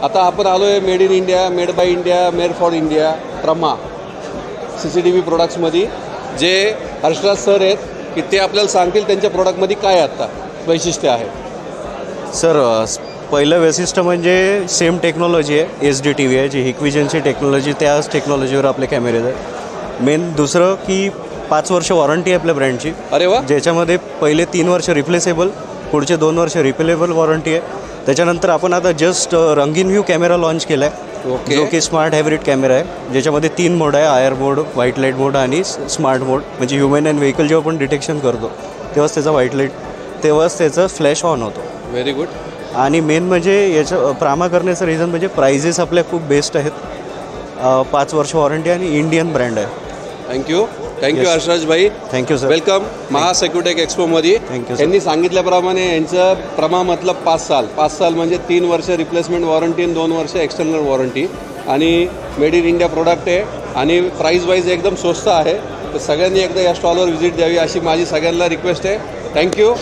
आता आपण आलो आहे made in India, made by India, made for India प्रमा CCTV प्रोडक्ट्समध्ये, जे हर्षराज सर आहेत की ते आपल्याला सांगतील त्यांच्या प्रोडक्टमध्ये काय आता वैशिष्ट्य आहे. सर पहिलं वैशिष्ट्य म्हणजे सेम टेक्नॉलॉजी आहे, HDTV आहे, जी हिक्विजनची टेक्नॉलॉजी, त्याच टेक्नॉलॉजीवर आपले कॅमेरे आहेत. मेन दुसरं की 5 वर्ष वॉरंटी आहे आपल्या ब्रँडची. अरे वा. ज्याच्यामध्ये पहिले 3 वर्ष रिप्लेसेबल, पुढचे 2 वर्ष रिपेलेबल वॉरंटी आहे. त्याच्यानंतर आपण आता जस्ट रंगीन व्ह्यू कॅमेरा लॉन्च केला आहे, जो की स्मार्ट हायब्रिड कॅमेरा आहे, ज्याच्यामध्ये 3 मोड आहे, आयर मोड, व्हाईट लाईट मोड आणि स्मार्ट मोड. म्हणजे ह्युमन अँड व्हेकल जेव्हा आपण डिटेक्शन करतो तेव्हाच त्याचा व्हाईट लाईट, तेव्हाच त्याचं फ्लॅश ऑन होतो. Very good. आणि मेन म्हणजे याचं प्रामा करण्याचं रिझन म्हणजे प्राइजेस आपल्या खूप बेस्ट आहेत. 5 वर्ष वॉरंटी आणि इंडियन ब्रँड आहे. थँक्यू हर्षराज भाई. Thank you sir. वेलकम महासेक्युटेक एक्सपोमध्ये. थँक्यू. त्यांनी सांगितल्याप्रमाणे यांचं प्रमा मतलब 5 साल म्हणजे 3 वर्ष रिप्लेसमेंट वॉरंटी आणि 2 वर्ष एक्सटर्नल वॉरंटी, आणि मेड इन इंडिया प्रोडक्ट आहे आणि प्राईस वाईज एकदम स्वस्त आहे. तर सगळ्यांनी एकदा या स्टॉलवर व्हिजिट द्यावी अशी माझी सगळ्यांना रिक्वेस्ट आहे. थँक्यू.